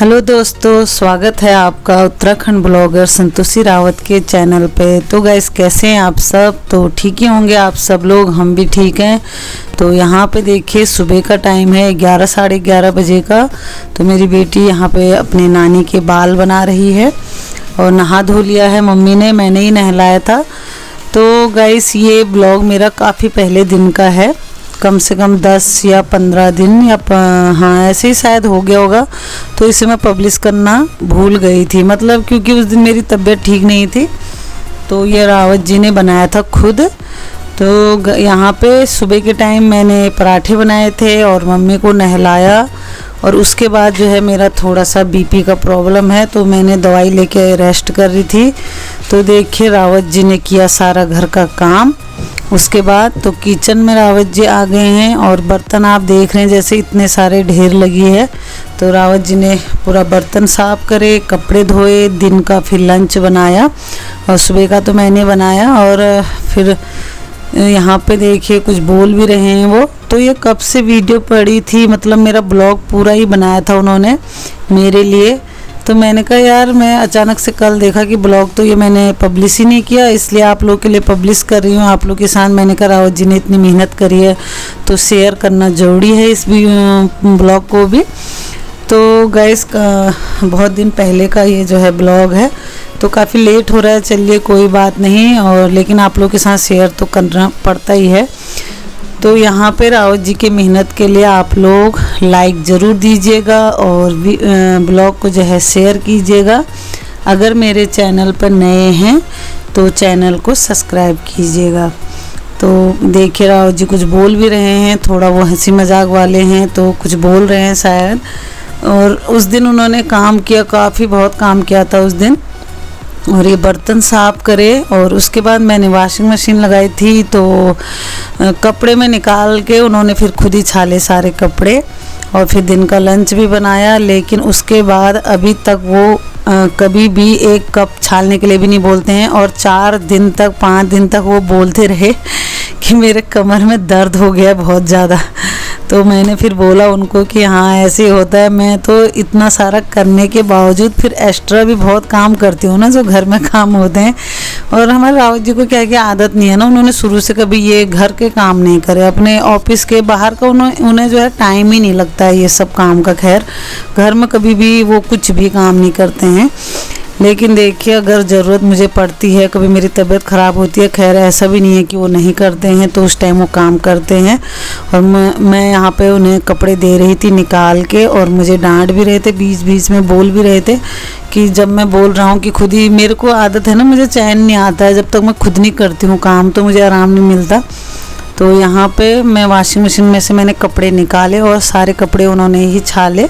Hello दोस्तों, स्वागत है आपका उत्तराखंड ब्लॉगर संतोषी रावत के चैनल पे। तो गाइस, कैसे हैं आप सब? तो ठीक ही होंगे आप सब लोग, हम भी ठीक हैं। तो यहाँ पे देखिए सुबह का टाइम है 11 साढ़े 11 बजे का। तो मेरी बेटी यहाँ पे अपने नानी के बाल बना रही है और नहा धो लिया है मम्मी ने, मैंने ही नहलाया था। तो गाइस, ये ब्लॉग मेरा काफ़ी पहले दिन का है, कम से कम 10 या 15 दिन या हाँ ऐसे ही शायद हो गया होगा। तो इसे मैं पब्लिश करना भूल गई थी, मतलब क्योंकि उस दिन मेरी तबीयत ठीक नहीं थी। तो ये रावत जी ने बनाया था खुद। तो यहाँ पे सुबह के टाइम मैंने पराठे बनाए थे और मम्मी को नहलाया। और उसके बाद जो है मेरा थोड़ा सा बीपी का प्रॉब्लम है, तो मैंने दवाई लेके रेस्ट कर रही थी। तो देखिए रावत जी ने किया सारा घर का काम। उसके बाद तो किचन में रावत जी आ गए हैं और बर्तन आप देख रहे हैं जैसे इतने सारे ढेर लगी है। तो रावत जी ने पूरा बर्तन साफ करे, कपड़े धोए, दिन का फिर लंच बनाया और सुबह का तो मैंने बनाया। और फिर यहाँ पे देखिए कुछ बोल भी रहे हैं वो। तो ये कब से वीडियो पड़ी थी, मतलब मेरा ब्लॉग पूरा ही बनाया था उन्होंने मेरे लिए। तो मैंने कहा यार, मैं अचानक से कल देखा कि ब्लॉग तो ये मैंने पब्लिश ही नहीं किया, इसलिए आप लोग के लिए पब्लिश कर रही हूँ, आप लोग के साथ। मैंने कहा रावत जी ने इतनी मेहनत करी है तो शेयर करना ज़रूरी है इस ब्लॉग को भी। तो गाइस, बहुत दिन पहले का ये जो है ब्लॉग है, तो काफ़ी लेट हो रहा है, चलिए कोई बात नहीं। और लेकिन आप लोग के साथ शेयर तो करना पड़ता ही है। तो यहाँ पे रावत जी के मेहनत के लिए आप लोग लाइक ज़रूर दीजिएगा और ब्लॉग को जो है शेयर कीजिएगा। अगर मेरे चैनल पर नए हैं तो चैनल को सब्सक्राइब कीजिएगा। तो देखिए रावत जी कुछ बोल भी रहे हैं, थोड़ा वो हंसी मजाक वाले हैं तो कुछ बोल रहे हैं शायद। और उस दिन उन्होंने काम किया, काफ़ी बहुत काम किया था उस दिन। और ये बर्तन साफ करे और उसके बाद मैंने वॉशिंग मशीन लगाई थी, तो कपड़े में निकाल के उन्होंने फिर खुद ही छाले सारे कपड़े। और फिर दिन का लंच भी बनाया। लेकिन उसके बाद अभी तक वो कभी भी एक कप छालने के लिए भी नहीं बोलते हैं। और 4 दिन तक 5 दिन तक वो बोलते रहे कि मेरे कमर में दर्द हो गया बहुत ज़्यादा। तो मैंने फिर बोला उनको कि हाँ ऐसे होता है, मैं तो इतना सारा करने के बावजूद फिर एक्स्ट्रा भी बहुत काम करती हूँ ना, जो घर में काम होते हैं। और हमारे रावत जी को क्या क्या आदत नहीं है ना, उन्होंने शुरू से कभी ये घर के काम नहीं करे, अपने ऑफिस के बाहर का उन्हें जो है टाइम ही नहीं लगता है ये सब काम का। खैर, घर में कभी भी वो कुछ भी काम नहीं करते हैं। लेकिन देखिए, अगर ज़रूरत मुझे पड़ती है, कभी मेरी तबीयत ख़राब होती है, खैर ऐसा भी नहीं है कि वो नहीं करते हैं, तो उस टाइम वो काम करते हैं। और मैं यहाँ पे उन्हें कपड़े दे रही थी निकाल के, और मुझे डांट भी रहे थे, बीच बीच में बोल भी रहे थे कि जब मैं बोल रहा हूँ कि खुद ही, मेरे को आदत है ना, मुझे चैन नहीं आता है जब तक मैं खुद नहीं करती हूँ काम, तो मुझे आराम नहीं मिलता। तो यहाँ पे मैं वॉशिंग मशीन में से मैंने कपड़े निकाले और सारे कपड़े उन्होंने ही छाले।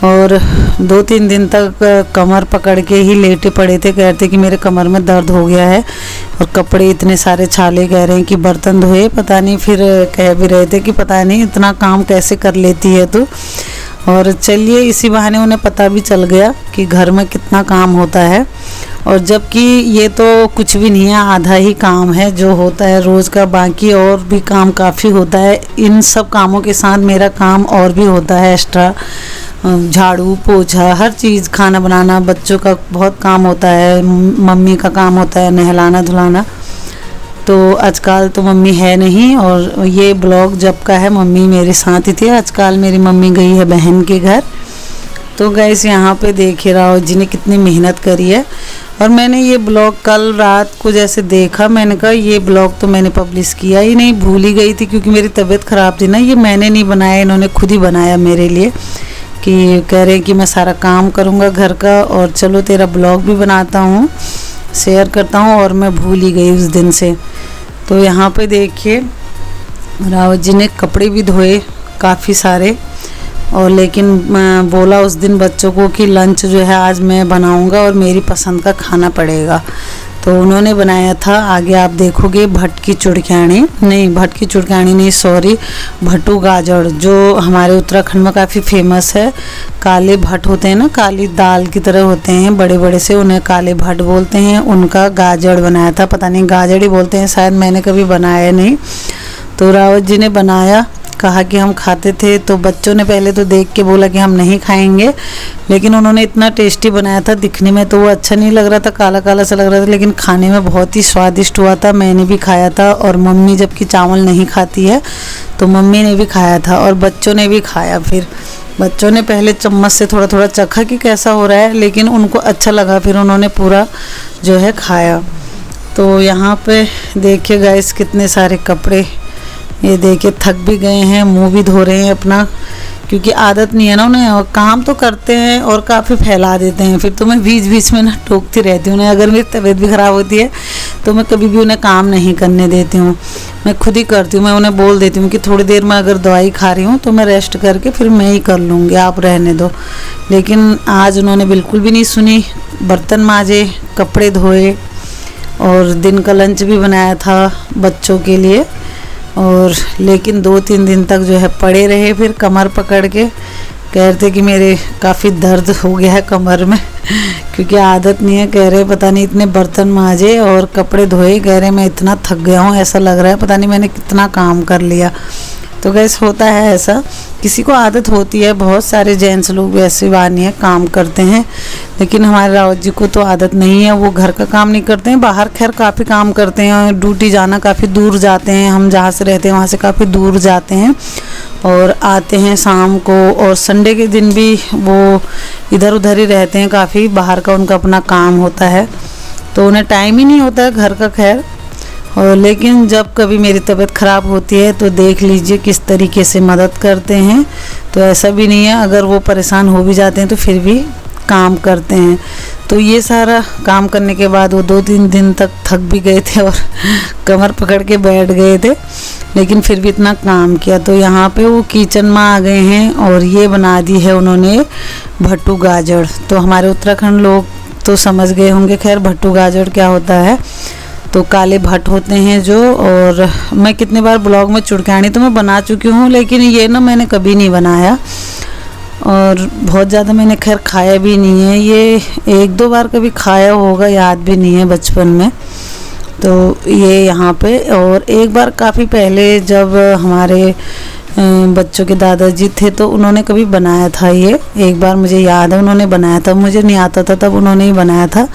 और 2-3 दिन तक कमर पकड़ के ही लेटे पड़े थे, कहते कि मेरे कमर में दर्द हो गया है। और कपड़े इतने सारे छाले, कह रहे हैं कि बर्तन धोए, पता नहीं, फिर कह भी रहे थे कि पता नहीं इतना काम कैसे कर लेती है तू। और चलिए, इसी बहाने उन्हें पता भी चल गया कि घर में कितना काम होता है। और जबकि ये तो कुछ भी नहीं है, आधा ही काम है जो होता है रोज़ का, बाकी और भी काम काफ़ी होता है। इन सब कामों के साथ मेरा काम और भी होता है एक्स्ट्रा, झाड़ू पोछा हर चीज़, खाना बनाना, बच्चों का बहुत काम होता है, मम्मी का काम होता है नहलाना धुलाना। तो आजकल तो मम्मी है नहीं, और ये ब्लॉग जब का है मम्मी मेरे साथ ही थी। आजकल मेरी मम्मी गई है बहन के घर। तो गाइस, यहाँ पे देखिए रावत जी ने कितनी मेहनत करी है। और मैंने ये ब्लॉग कल रात को जैसे देखा, मैंने कहा ये ब्लॉग तो मैंने पब्लिश किया ही नहीं, भूल ही गई थी, क्योंकि मेरी तबीयत ख़राब थी ना। ये मैंने नहीं बनाया, इन्होंने खुद ही बनाया मेरे लिए, कि कह रहे हैं कि मैं सारा काम करूँगा घर का, और चलो तेरा ब्लॉग भी बनाता हूँ, शेयर करता हूँ। और मैं भूल ही गई उस दिन से। तो यहाँ पे देखिए रावत जी ने कपड़े भी धोए काफ़ी सारे। और लेकिन मैं बोला उस दिन बच्चों को कि लंच जो है आज मैं बनाऊँगा और मेरी पसंद का खाना पड़ेगा। तो उन्होंने बनाया था, आगे आप देखोगे, भटकी चुड़कानी नहीं, सॉरी, भट्टू गाजर, जो हमारे उत्तराखंड में काफ़ी फेमस है। काले भट्ट होते हैं ना, काली दाल की तरह होते हैं, बड़े बड़े से, उन्हें काले भट्ट बोलते हैं। उनका गाजर बनाया था, पता नहीं गाजर ही बोलते हैं शायद, मैंने कभी बनाया नहीं। तो रावत जी ने बनाया कहा कि हम खाते थे, तो बच्चों ने पहले तो देख के बोला कि हम नहीं खाएंगे, लेकिन उन्होंने इतना टेस्टी बनाया था। दिखने में तो वो अच्छा नहीं लग रहा था, काला काला सा लग रहा था, लेकिन खाने में बहुत ही स्वादिष्ट हुआ था। मैंने भी खाया था और मम्मी जबकि चावल नहीं खाती है तो मम्मी ने भी खाया था और बच्चों ने भी खाया। फिर बच्चों ने पहले चम्मच से थोड़ा थोड़ा चखा कि कैसा हो रहा है, लेकिन उनको अच्छा लगा, फिर उन्होंने पूरा जो है खाया। तो यहाँ पे देखिए गाइस कितने सारे कपड़े, ये देखिए थक भी गए हैं, मुंह भी धो रहे हैं अपना, क्योंकि आदत नहीं है ना उन्हें, और काम तो करते हैं और काफ़ी फैला देते हैं। फिर तो मैं बीच बीच में ना टोकती रहती हूँ उन्हें, अगर मेरी तबीयत भी ख़राब होती है तो मैं कभी भी उन्हें काम नहीं करने देती हूँ, मैं खुद ही करती हूँ। मैं उन्हें बोल देती हूँ कि थोड़ी देर में अगर दवाई खा रही हूँ तो मैं रेस्ट करके फिर मैं ही कर लूँगी, आप रहने दो। लेकिन आज उन्होंने बिल्कुल भी नहीं सुनी, बर्तन मांजे, कपड़े धोए और दिन का लंच भी बनाया था बच्चों के लिए। और लेकिन 2-3 दिन तक जो है पड़े रहे, फिर कमर पकड़ के कह रहे थे कि मेरे काफ़ी दर्द हो गया है कमर में क्योंकि आदत नहीं है। कह रहे पता नहीं इतने बर्तन मांजे और कपड़े धोए, कह रहे मैं इतना थक गया हूँ, ऐसा लग रहा है पता नहीं मैंने कितना काम कर लिया। तो गैस होता है ऐसा, किसी को आदत होती है, बहुत सारे जेंट्स लोग वैसे वानी है काम करते हैं, लेकिन हमारे रावत जी को तो आदत नहीं है, वो घर का काम नहीं करते हैं। बाहर खैर काफ़ी काम करते हैं, ड्यूटी जाना काफ़ी दूर जाते हैं, हम जहाँ से रहते हैं वहाँ से काफ़ी दूर जाते हैं और आते हैं शाम को, और संडे के दिन भी वो इधर उधर ही रहते हैं, काफ़ी बाहर का उनका अपना काम होता है, तो उन्हें टाइम ही नहीं होता है घर का। खैर और लेकिन जब कभी मेरी तबीयत ख़राब होती है तो देख लीजिए किस तरीके से मदद करते हैं। तो ऐसा भी नहीं है, अगर वो परेशान हो भी जाते हैं तो फिर भी काम करते हैं। तो ये सारा काम करने के बाद वो 2-3 दिन तक थक भी गए थे और कमर पकड़ के बैठ गए थे, लेकिन फिर भी इतना काम किया। तो यहाँ पे वो किचन में आ गए हैं और ये बना दी है उन्होंने भट्टू गाजर। तो हमारे उत्तराखंड लोग तो समझ गए होंगे खैर भट्टू गाजर क्या होता है। तो काले भट्ट होते हैं जो, और मैं कितनी बार ब्लॉग में चुड़कानी तो मैं बना चुकी हूँ, लेकिन ये ना मैंने कभी नहीं बनाया और बहुत ज़्यादा मैंने खैर खाया भी नहीं है। ये 1-2 बार कभी खाया होगा, याद भी नहीं है बचपन में। तो ये यहाँ पे, और एक बार काफ़ी पहले जब हमारे बच्चों के दादाजी थे तो उन्होंने कभी बनाया था ये, एक बार मुझे याद है उन्होंने बनाया था, मुझे नहीं आता था तब उन्होंने ही बनाया था।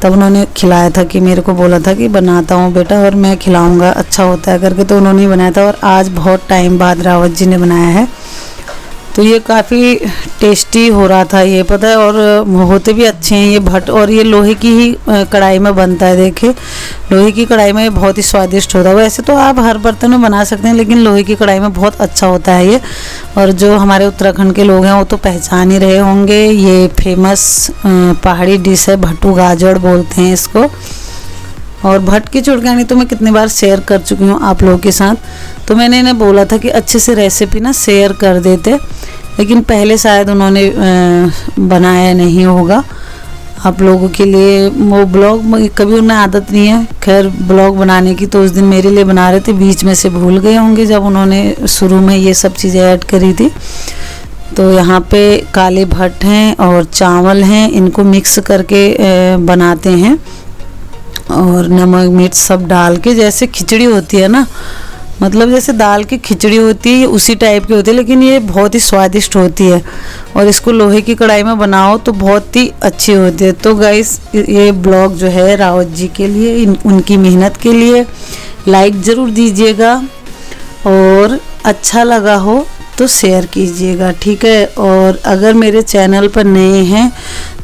तब उन्होंने खिलाया था कि मेरे को बोला था कि बनाता हूँ बेटा और मैं खिलाऊंगा, अच्छा होता है करके, तो उन्होंने ही बनाया था। और आज बहुत टाइम बाद रावत जी ने बनाया है, तो ये काफ़ी टेस्टी हो रहा था ये, पता है, और होते भी अच्छे हैं ये भट्ट। और ये लोहे की ही कढ़ाई में बनता है, देखिए लोहे की कढ़ाई में बहुत ही स्वादिष्ट होता है। वैसे तो आप हर बर्तन में बना सकते हैं, लेकिन लोहे की कढ़ाई में बहुत अच्छा होता है ये। और जो हमारे उत्तराखंड के लोग हैं वो तो पहचान ही रहे होंगे, ये फेमस पहाड़ी डिश है, भट्टू गाजर बोलते हैं इसको। और भट्ट की चुड़कानी तो मैं कितनी बार शेयर कर चुकी हूँ आप लोगों के साथ। तो मैंने इन्हें बोला था कि अच्छे से रेसिपी ना शेयर कर देते, लेकिन पहले शायद उन्होंने बनाया नहीं होगा आप लोगों के लिए। वो ब्लॉग कभी उन्हें आदत नहीं है खैर ब्लॉग बनाने की, तो उस दिन मेरे लिए बना रहे थे, बीच में से भूल गए होंगे जब उन्होंने शुरू में ये सब चीज़ें ऐड करी थी। तो यहाँ पे काले भट्ट हैं और चावल हैं, इनको मिक्स करके बनाते हैं और नमक मिर्च सब डाल के, जैसे खिचड़ी होती है ना, मतलब जैसे दाल की खिचड़ी होती है उसी टाइप की होती है, लेकिन ये बहुत ही स्वादिष्ट होती है। और इसको लोहे की कढ़ाई में बनाओ तो बहुत ही अच्छी होती है। तो गाइस ये ब्लॉग जो है रावत जी के लिए, उनकी मेहनत के लिए लाइक ज़रूर दीजिएगा, और अच्छा लगा हो तो शेयर कीजिएगा, ठीक है। और अगर मेरे चैनल पर नए हैं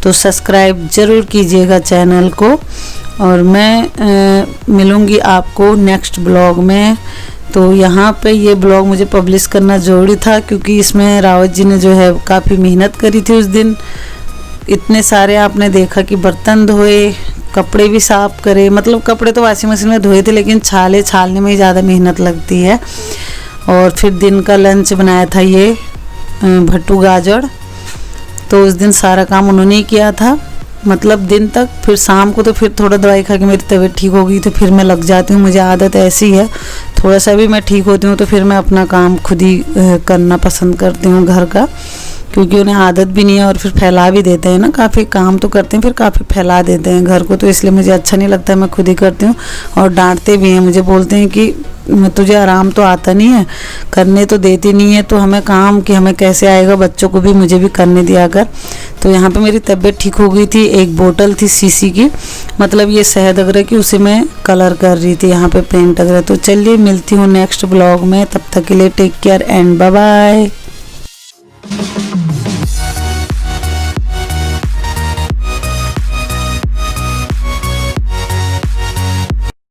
तो सब्सक्राइब ज़रूर कीजिएगा चैनल को। और मैं मिलूँगी आपको नेक्स्ट ब्लॉग में। तो यहाँ पे ये ब्लॉग मुझे पब्लिश करना ज़रूरी था, क्योंकि इसमें रावत जी ने जो है काफ़ी मेहनत करी थी उस दिन। इतने सारे आपने देखा कि बर्तन धोए, कपड़े भी साफ़ करे, मतलब कपड़े तो वॉशिंग मशीन में धोए थे, लेकिन छालने में ही ज़्यादा मेहनत लगती है। और फिर दिन का लंच बनाया था ये भट्टू गाजर, तो उस दिन सारा काम उन्होंने ही किया था, मतलब दिन तक। फिर शाम को तो फिर थोड़ा दवाई खा के मेरी तबीयत ठीक हो गई, तो फिर मैं लग जाती हूँ, मुझे आदत ऐसी है, थोड़ा सा भी मैं ठीक होती हूँ तो फिर मैं अपना काम खुद ही करना पसंद करती हूँ घर का। क्योंकि उन्हें आदत भी नहीं है और फिर फैला भी देते हैं ना, काफ़ी काम तो करते हैं फिर काफ़ी फैला देते हैं घर को, तो इसलिए मुझे अच्छा नहीं लगता है, मैं खुद ही करती हूँ। और डांटते भी हैं, मुझे बोलते हैं कि तुझे आराम तो आता नहीं है, करने तो देती नहीं है, तो हमें काम कि हमें कैसे आएगा, बच्चों को भी मुझे भी करने दिया कर। तो यहाँ पे मेरी तबीयत ठीक हो गई थी, एक बोतल थी सीसी की, मतलब ये शहद वगैरह की, उसे मैं कलर कर रही थी यहाँ पे पेंट वगैरह। तो चलिए मिलती हूँ नेक्स्ट ब्लॉग में, तब तक के लिए take care and bye bye.